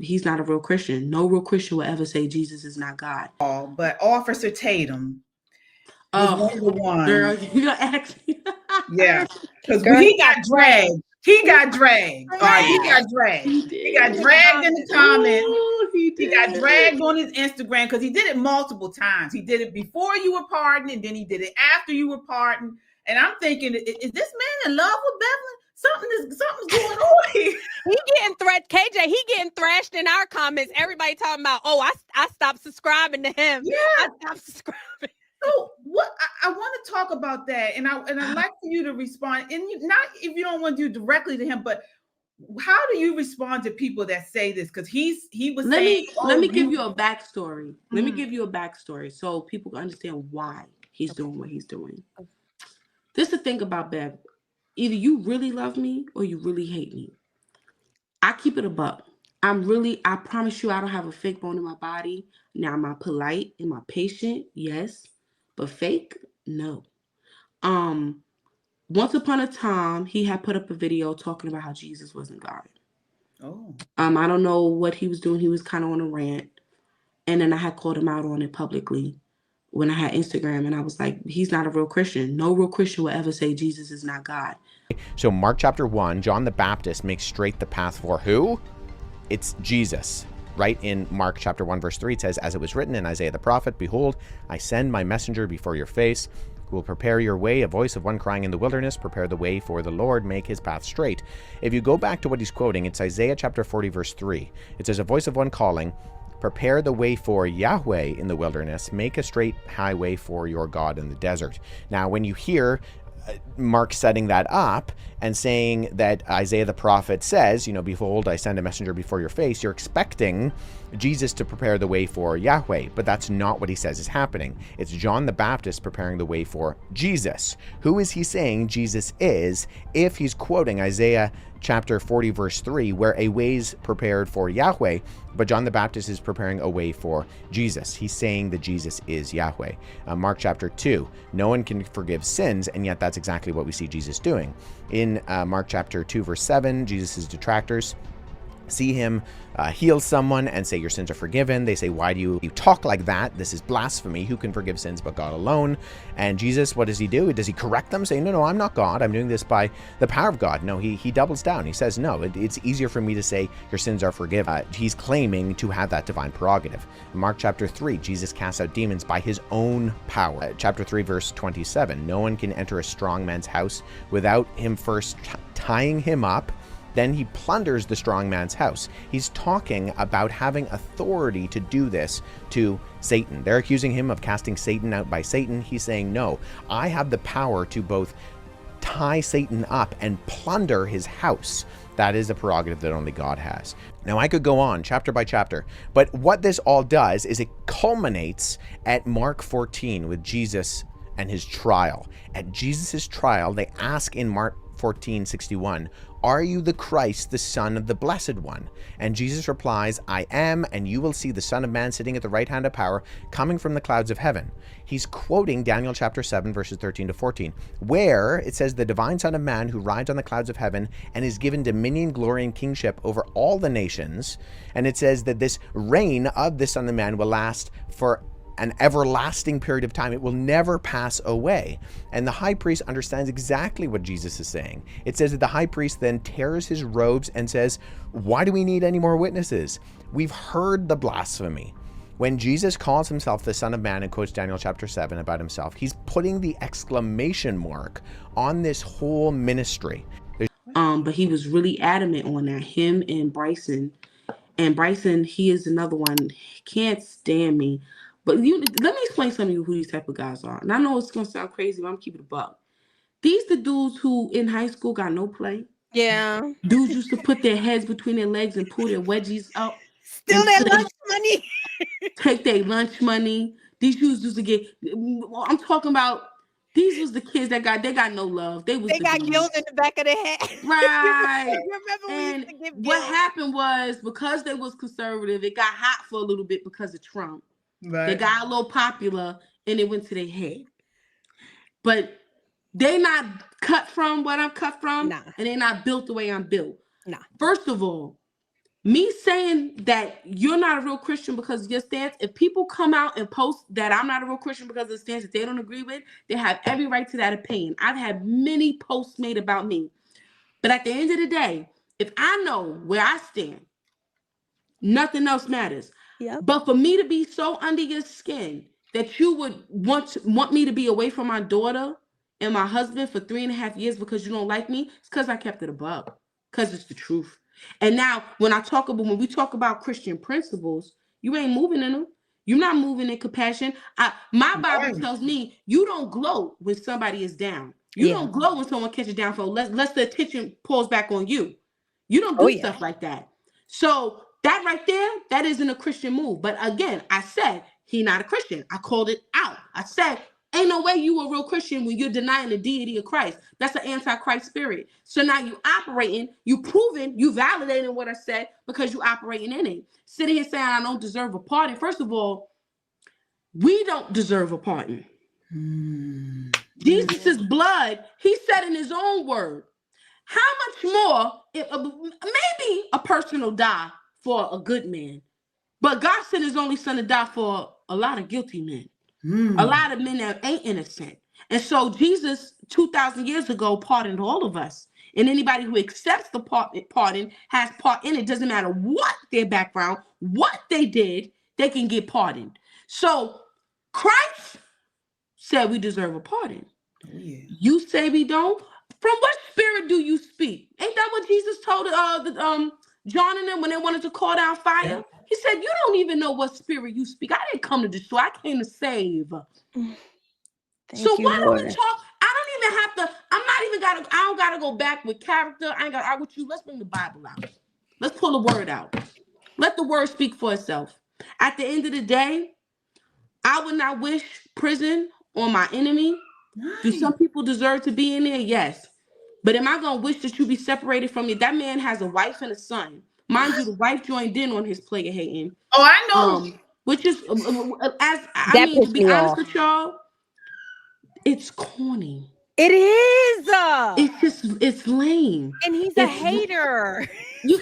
he's not a real Christian. No real Christian will ever say Jesus is not God. But Officer Tatum was one of the ones. Girl, you gonna ask me? Yeah, because he got dragged. He got dragged. All right, he got dragged. He got dragged in the comments. He got dragged on his Instagram because he did it multiple times. He did it before you were pardoned, and then he did it after you were pardoned. And I'm thinking, is this man in love with Bevelyn? Something's going on here. He getting KJ, he getting thrashed in our comments. Everybody talking about, I stopped subscribing to him. Yeah. I stopped subscribing. So what I want to talk about that, and I'd like for you to respond, and not if you don't want to do directly to him, but how do you respond to people that say this? Because he was saying, let me give you a backstory. Let me give you a backstory so people can understand why he's doing what he's doing. This is the thing about Bev. Either you really love me or you really hate me. I keep it a buck. I promise you I don't have a fake bone in my body. Now, am I polite? Am I patient? Yes. But fake? No. Once upon a time, he had put up a video talking about how Jesus wasn't God. Oh. I don't know what he was doing. He was kind of on a rant. And then I had called him out on it publicly when I had Instagram. And I was like, he's not a real Christian. No real Christian will ever say Jesus is not God. So Mark chapter 1, John the Baptist makes straight the path for who? It's Jesus. Right in Mark chapter 1, verse 3, it says, as it was written in Isaiah the prophet, behold, I send my messenger before your face, who will prepare your way, a voice of one crying in the wilderness, prepare the way for the Lord, make his path straight. If you go back to what he's quoting, it's Isaiah chapter 40, verse 3. It says, a voice of one calling, prepare the way for Yahweh in the wilderness, make a straight highway for your God in the desert. Now, when you hear Mark setting that up and saying that Isaiah the prophet says, behold, I send a messenger before your face, you're expecting Jesus to prepare the way for Yahweh, but that's not what he says is happening. It's John the Baptist preparing the way for Jesus. Who is he saying Jesus is if he's quoting Isaiah chapter 40, verse 3, where a way's prepared for Yahweh, but John the Baptist is preparing a way for Jesus. He's saying that Jesus is Yahweh. Mark chapter 2, no one can forgive sins, and yet that's exactly what we see Jesus doing. In Mark chapter 2, verse 7, Jesus' detractors see him heal someone and say, your sins are forgiven. They say, why do you talk like that? This is blasphemy. Who can forgive sins but God alone? And Jesus, what does he do? Does he correct them, saying, no, I'm not God. I'm doing this by the power of God? No, he doubles down. He says, no, it's easier for me to say your sins are forgiven. He's claiming to have that divine prerogative. In Mark chapter 3, Jesus casts out demons by his own power. Chapter 3, verse 27, no one can enter a strong man's house without him first tying him up. Then he plunders the strong man's house. He's talking about having authority to do this to Satan. They're accusing him of casting Satan out by Satan. He's saying, no, I have the power to both tie Satan up and plunder his house. That is a prerogative that only God has. Now, I could go on chapter by chapter, but what this all does is it culminates at Mark 14 with Jesus and his trial. At Jesus' trial, they ask in Mark 14:61, are you the Christ, the Son of the Blessed One? And Jesus replies, I am, and you will see the Son of Man sitting at the right hand of power, coming from the clouds of heaven. He's quoting Daniel chapter 7, verses 13 to 14, where it says, the divine Son of Man who rides on the clouds of heaven and is given dominion, glory, and kingship over all the nations. And it says that this reign of the Son of Man will last for an everlasting period of time. It will never pass away. And the high priest understands exactly what Jesus is saying. It says that the high priest then tears his robes and says, why do we need any more witnesses? We've heard the blasphemy. When Jesus calls himself the Son of Man and quotes Daniel chapter 7 about himself, he's putting the exclamation mark on this whole ministry. But he was really adamant on that, him and Bryson. And Bryson, he is another one. He can't stand me. But let me explain some of you who these type of guys are. And I know it's going to sound crazy, but I'm keeping it a buck. These the dudes who in high school got no play. Yeah. Dudes used to put their heads between their legs and pull their wedgies up. Steal their lunch money. Take their lunch money. These dudes used to get, I'm talking about, these was the kids that got no love. They got guilt in the back of their head. Right. Remember when we used to give what happened was, because they was conservative, it got hot for a little bit because of Trump. Right. They got a little popular and it went to their head. But they not cut from what I'm cut from. Nah. And they're not built the way I'm built. Nah. First of all, Me saying that you're not a real Christian because of your stance, if people come out and post that I'm not a real Christian because of the stance that they don't agree with, they have every right to that opinion. I've had many posts made about me. But at the end of the day, if I know where I stand, nothing else matters. Yep. But for me to be so under your skin that you would want me to be away from my daughter and my husband for 3.5 years because you don't like me, it's because I kept it above. Because it's the truth. And now when we talk about Christian principles, you ain't moving in them. You're not moving in compassion. My Bible tells me you don't gloat when somebody is down. You don't gloat when someone catches downfall. Lest the attention pulls back on you. You don't do stuff like that. So that right there, that isn't a Christian move. But again, I said he not a Christian. I called it out. I said, ain't no way you a real Christian when you're denying the deity of Christ. That's an anti-Christ spirit. So now you operating, you proving, you validating what I said because you operating in it. Sitting here saying I don't deserve a pardon. First of all, we don't deserve a pardon. Jesus' blood, he said in his own word. How much more, maybe a person will die for a good man, but God sent his only son to die for a lot of guilty men. A lot of men that ain't innocent. And so Jesus 2,000 years ago pardoned all of us. And anybody who accepts the pardon has part in it. Doesn't matter what their background, what they did, they can get pardoned. So Christ said we deserve a pardon. You say we don't? From what spirit do you speak? Ain't that what Jesus told John and them when they wanted to call down fire? He said, you don't even know what spirit you speak. I didn't come to destroy. I came to save. So why don't we talk? I don't even have to. I don't got to go back with character. I ain't got to argue with you. Let's bring the Bible out. Let's pull the word out. Let the word speak for itself. At the end of the day, I would not wish prison on my enemy. Do some people deserve to be in there? Yes. But am I going to wish that you be separated from me? That man has a wife and a son. Mind you, the wife joined in on his player hating. Oh, I know. Which is, to be honest with y'all, it's corny. It is. It's lame. And he's a hater. He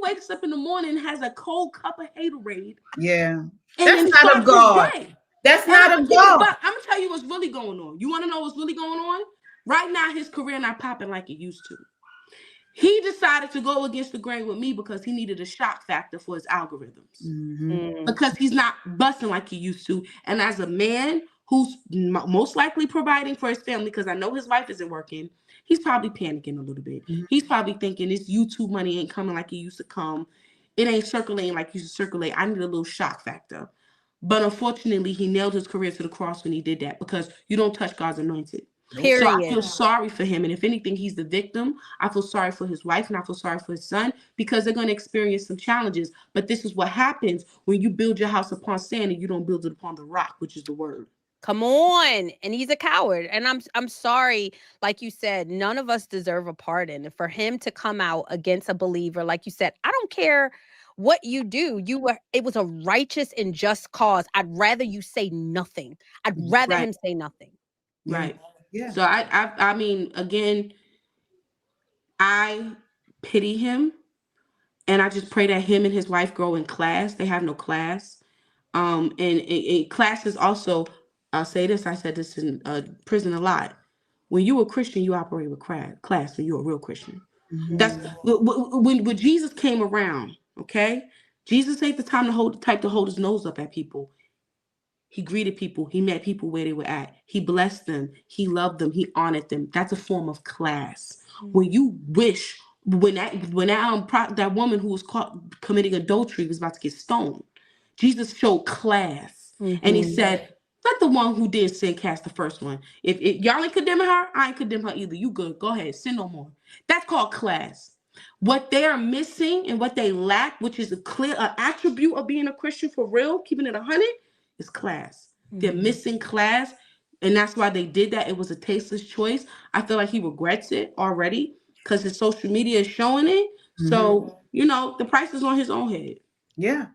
wakes up in the morning and has a cold cup of haterade. Yeah. That's not of God. That's not of God. But I'm going to tell you what's really going on. You want to know what's really going on? Right now, his career not popping like it used to. He decided to go against the grain with me because he needed a shock factor for his algorithms. Because he's not busting like he used to. And as a man who's most likely providing for his family, because I know his wife isn't working, he's probably panicking a little bit. He's probably thinking this YouTube money ain't coming like it used to come. It ain't circulating like it used to circulate. I need a little shock factor. But unfortunately, he nailed his career to the cross when he did that because you don't touch God's anointed. Period. So I feel sorry for him. And if anything, he's the victim. I feel sorry for his wife and I feel sorry for his son because they're going to experience some challenges. But this is what happens when you build your house upon sand and you don't build it upon the rock, which is the word. Come on. And he's a coward. And I'm sorry. Like you said, none of us deserve a pardon. And for him to come out against a believer, like you said, I don't care what you do. It was a righteous and just cause. I'd rather you say nothing. I'd rather him say nothing. Right. Yeah. So I mean, again, I pity him, and I just pray that him and his wife grow in class. They have no class, and class is also. I'll say this. I said this in prison a lot. When you're a Christian, you operate with class. When you're a real Christian, that's when Jesus came around. Okay, Jesus ain't the time to hold his nose up at people. He greeted people. He met people where they were at. He blessed them. He loved them. He honored them. That's a form of class. When you wish, when that woman who was caught committing adultery was about to get stoned, Jesus showed class, and he said, "Let the one who did sin cast the first one. If y'all ain't condemning her, I ain't condemn her either. You good? Go ahead, sin no more." That's called class. What they are missing and what they lack, which is a clear attribute of being a Christian for real, keeping it 100. Is class. They're missing class, and that's why they did that. It was a tasteless choice. I feel like he regrets it already because his social media is showing it. So, the price is on his own head. Yeah.